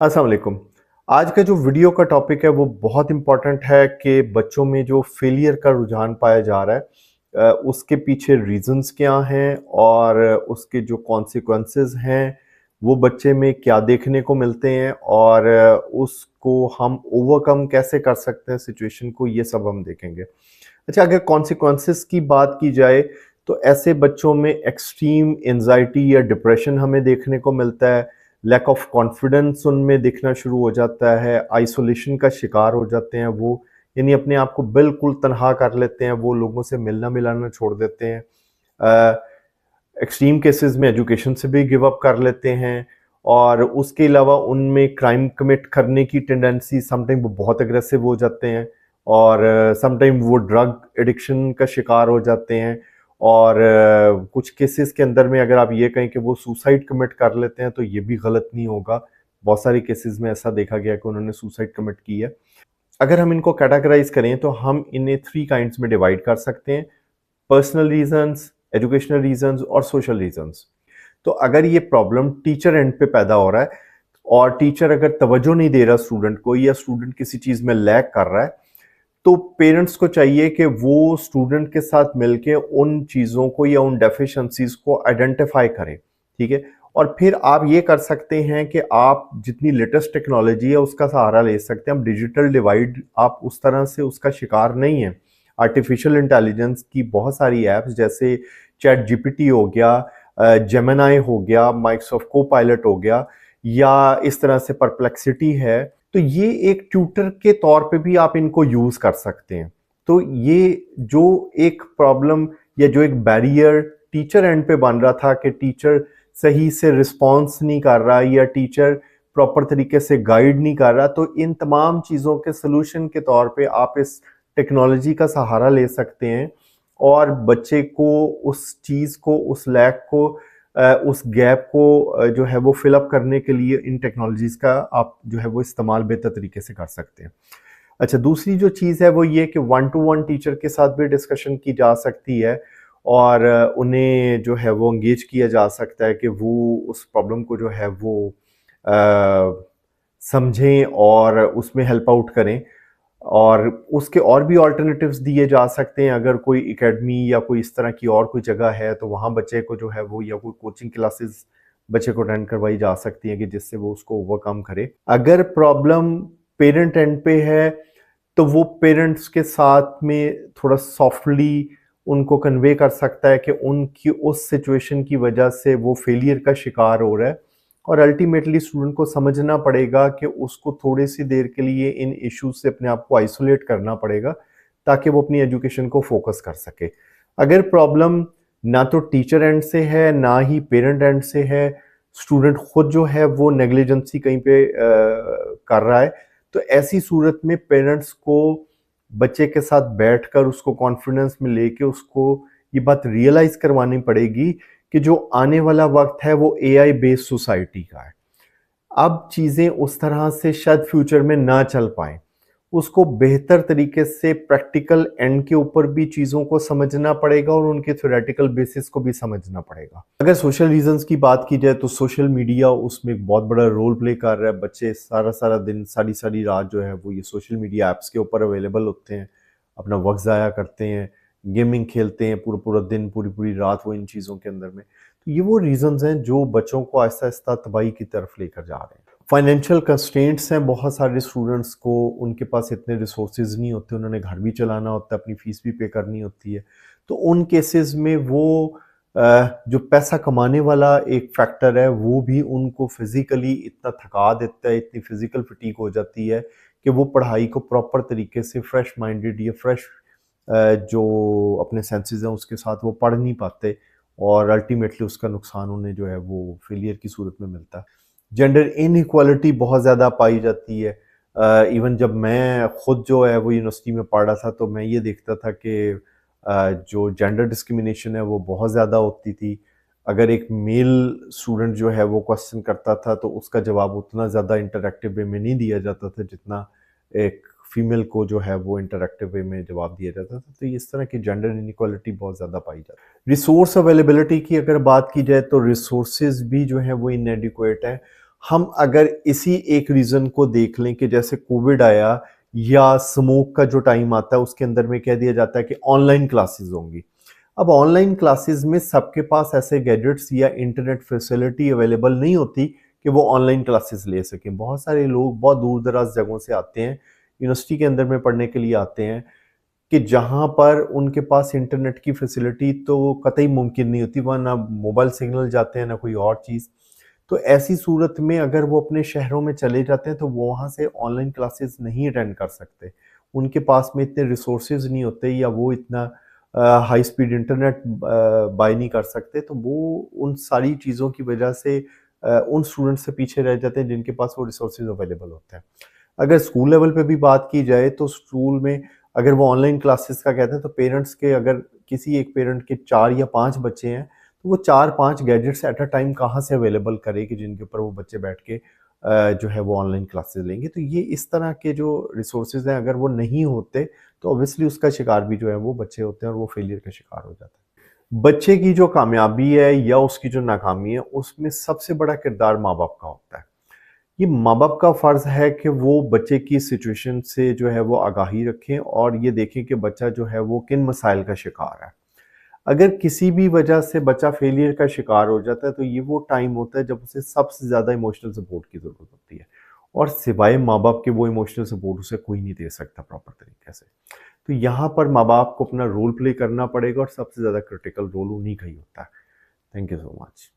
अस्सलाम वालेकुम। आज का जो वीडियो का टॉपिक है वो बहुत इम्पोर्टेंट है कि बच्चों में जो फेलियर का रुझान पाया जा रहा है उसके पीछे रीजंस क्या हैं और उसके जो कॉन्सिक्वेंसेस हैं वो बच्चे में क्या देखने को मिलते हैं और उसको हम ओवरकम कैसे कर सकते हैं सिचुएशन को, ये सब हम देखेंगे। अच्छा, अगर कॉन्सिक्वेंसेस की बात की जाए तो ऐसे बच्चों में एक्सट्रीम एंजाइटी या डिप्रेशन हमें देखने को मिलता है। लैक ऑफ कॉन्फिडेंस उनमें दिखना शुरू हो जाता है, आइसोलेशन का शिकार हो जाते हैं वो, यानी अपने आप को बिल्कुल तनहा कर लेते हैं, वो लोगों से मिलना मिलाना छोड़ देते हैं। एक्सट्रीम केसेस में एजुकेशन से भी गिव अप कर लेते हैं और उसके अलावा उनमें क्राइम कमिट करने की टेंडेंसी, समटाइम वो बहुत अग्रेसिव हो जाते हैं और समटाइम वो ड्रग एडिक्शन का शिकार हो जाते हैं और कुछ केसेस के अंदर में अगर आप ये कहें कि वो सुसाइड कमिट कर लेते हैं तो ये भी गलत नहीं होगा। बहुत सारे केसेस में ऐसा देखा गया कि उन्होंने सुसाइड कमिट की है। अगर हम इनको कैटेगराइज करें तो हम इन्हें 3 काइंड्स में डिवाइड कर सकते हैं: पर्सनल रीजंस, एजुकेशनल रीजंस और सोशल रीजंस। तो अगर ये प्रॉब्लम टीचर एंड पे पैदा हो रहा है और टीचर अगर तवज्जो नहीं दे रहा स्टूडेंट को या स्टूडेंट किसी चीज में लैग कर रहा है, तो पेरेंट्स को चाहिए कि वो स्टूडेंट के साथ मिलके उन चीज़ों को या उन डेफिशिएंसीज को आइडेंटिफाई करें। ठीक है? और फिर आप ये कर सकते हैं कि आप जितनी लेटेस्ट टेक्नोलॉजी है उसका सहारा ले सकते हैं। अब डिजिटल डिवाइड आप उस तरह से उसका शिकार नहीं है। आर्टिफिशियल इंटेलिजेंस की बहुत सारी ऐप्स जैसे चैट जीपीटी हो गया, जेमिनाई हो गया, माइक्रोसॉफ्ट कोपायलट हो गया, या इस तरह से परप्लेक्सिटी है, तो ये एक ट्यूटर के तौर पे भी आप इनको यूज कर सकते हैं। तो ये जो एक प्रॉब्लम या जो एक बैरियर टीचर एंड पे बन रहा था कि टीचर सही से रिस्पॉन्स नहीं कर रहा या टीचर प्रॉपर तरीके से गाइड नहीं कर रहा, तो इन तमाम चीज़ों के सोल्यूशन के तौर पे आप इस टेक्नोलॉजी का सहारा ले सकते हैं और बच्चे को उस चीज़ को, उस लैक को, उस गैप को जो है वो फिल अप करने के लिए इन टेक्नोलॉजीज़ का आप जो है वो इस्तेमाल बेहतर तरीके से कर सकते हैं। अच्छा, दूसरी जो चीज़ है वो ये कि वन टू वन टीचर के साथ भी डिस्कशन की जा सकती है और उन्हें जो है वो एंगेज किया जा सकता है कि वो उस प्रॉब्लम को जो है वो समझें और उसमें हेल्प आउट करें। और उसके और भी ऑल्टरनेटिव्स दिए जा सकते हैं। अगर कोई एकेडमी या कोई इस तरह की और कोई जगह है तो वहाँ बच्चे को जो है वो, या कोई कोचिंग क्लासेस बच्चे को अटेंड करवाई जा सकती हैं कि जिससे वो उसको ओवरकम करे। अगर प्रॉब्लम पेरेंट एंड पे है तो वो पेरेंट्स के साथ में थोड़ा सॉफ्टली उनको कन्वे कर सकता है कि उनकी उस सिचुएशन की वजह से वो फेलियर का शिकार हो रहा है और अल्टीमेटली स्टूडेंट को समझना पड़ेगा कि उसको थोड़ी सी देर के लिए इन इश्यूज से अपने आप को आइसोलेट करना पड़ेगा ताकि वो अपनी एजुकेशन को फोकस कर सके। अगर प्रॉब्लम ना तो टीचर एंड से है ना ही पेरेंट एंड से है, स्टूडेंट खुद जो है वो नेग्लिजेंसी कहीं पे कर रहा है, तो ऐसी सूरत में पेरेंट्स को बच्चे के साथ बैठकर उसको कॉन्फिडेंस में लेके उसको ये बात रियलाइज करवानी पड़ेगी कि जो आने वाला वक्त है वो एआई बेस्ड सोसाइटी का है। अब चीज़ें उस तरह से शायद फ्यूचर में ना चल पाएँ। उसको बेहतर तरीके से प्रैक्टिकल एंड के ऊपर भी चीज़ों को समझना पड़ेगा और उनके थ्योरेटिकल बेसिस को भी समझना पड़ेगा। अगर सोशल रीजंस की बात की जाए तो सोशल मीडिया उसमें एक बहुत बड़ा रोल प्ले कर रहा है। बच्चे सारा-सारा दिन, सारी-सारी रात जो है वो ये सोशल मीडिया ऐप्स के ऊपर अवेलेबल होते हैं, अपना वक़्त ज़ाया करते हैं, गेमिंग खेलते हैं, पूरा-पूरा दिन, पूरी-पूरी रात वो इन चीज़ों के अंदर में। तो ये वो रीजंस हैं जो बच्चों को आहिस्ता-आहिस्ता तबाही की तरफ लेकर जा रहे हैं। फाइनेंशियल कंस्ट्रेंट्स हैं बहुत सारे स्टूडेंट्स को, उनके पास इतने रिसोर्सेज नहीं होते, उन्होंने घर भी चलाना होता है, अपनी फीस भी पे करनी होती है। तो उन केसेस में वो जो पैसा कमाने वाला एक फैक्टर है वो भी उनको फिजिकली इतना थका देता है, इतनी फिजिकल फटीग हो जाती है कि वो पढ़ाई को प्रॉपर तरीके से फ्रेश माइंडेड या फ्रेश जो अपने सेंसेस हैं उसके साथ वो पढ़ नहीं पाते और अल्टीमेटली उसका नुकसान उन्हें जो है वो फेलियर की सूरत में मिलता है। जेंडर इनइक्वालिटी बहुत ज़्यादा पाई जाती है। इवन जब मैं खुद जो है वो यूनिवर्सिटी में पढ़ रहा था तो मैं ये देखता था कि जो जेंडर डिस्क्रिमिनेशन है वो बहुत ज़्यादा होती थी। अगर एक मेल स्टूडेंट जो है वो क्वेश्चन करता था तो उसका जवाब उतना ज़्यादा इंटरैक्टिव वे में नहीं दिया जाता था जितना एक फीमेल को जो है वो इंटरैक्टिव वे में जवाब दिया जाता था। तो इस तरह की जेंडर इनइक्वालिटी बहुत ज़्यादा पाई जाती है। रिसोर्स अवेलेबिलिटी की अगर बात की जाए तो रिसोर्सेज भी जो है वो इनएडिक्वेट है। हम अगर इसी एक रीज़न को देख लें कि जैसे कोविड आया या स्मोक का जो टाइम आता है उसके अंदर में कह दिया जाता है कि ऑनलाइन क्लासेस होंगी। अब ऑनलाइन क्लासेस में सबके पास ऐसे गैजेट्स या इंटरनेट फैसिलिटी अवेलेबल नहीं होती कि वो ऑनलाइन क्लासेस ले सकें। बहुत सारे लोग बहुत दूर-दराज जगहों से आते हैं, यूनिवर्सिटी के अंदर में पढ़ने के लिए आते हैं कि जहाँ पर उनके पास इंटरनेट की फैसिलिटी तो कतई मुमकिन नहीं होती, वहाँ ना मोबाइल सिग्नल जाते हैं, ना कोई और चीज़। तो ऐसी सूरत में अगर वो अपने शहरों में चले जाते हैं तो वो वहाँ से ऑनलाइन क्लासेस नहीं अटेंड कर सकते। उनके पास में इतने रिसोर्सेज नहीं होते या वो इतना हाई स्पीड इंटरनेट बाय नहीं कर सकते, तो वो उन सारी चीज़ों की वजह से उन स्टूडेंट्स से पीछे रह जाते हैं जिनके पास वो रिसोर्सेज अवेलेबल होते हैं। अगर स्कूल लेवल पे भी बात की जाए तो स्कूल में अगर वो ऑनलाइन क्लासेस का कहते हैं तो पेरेंट्स के अगर किसी एक पेरेंट के 4 या 5 बच्चे हैं तो वो 4-5 गैजेट्स एट अ टाइम कहाँ से अवेलेबल करे कि जिनके ऊपर वो बच्चे बैठ के जो है वो ऑनलाइन क्लासेस लेंगे। तो ये इस तरह के जो रिसोर्सेज हैं अगर वो नहीं होते तो ऑब्वियसली उसका शिकार भी जो है वो बच्चे होते हैं और वो फेलियर का शिकार हो जाता है। बच्चे की जो कामयाबी है या उसकी जो नाकामी है उसमें सबसे बड़ा किरदार माँ बाप का होता है। ये माँ-बाप का फ़र्ज़ है कि वो बच्चे की सिचुएशन से जो है वो आगाही रखें और ये देखें कि बच्चा जो है वो किन मसाइल का शिकार है। अगर किसी भी वजह से बच्चा फेलियर का शिकार हो जाता है तो ये वो टाइम होता है जब उसे सबसे ज़्यादा इमोशनल सपोर्ट की ज़रूरत होती है और सिवाय माँ-बाप के वो इमोशनल सपोर्ट उसे कोई नहीं दे सकता प्रॉपर तरीके से। तो यहाँ पर माँ-बाप को अपना रोल प्ले करना पड़ेगा और सबसे ज़्यादा क्रिटिकल रोल उन्हीं का ही होता है। Thank you so much.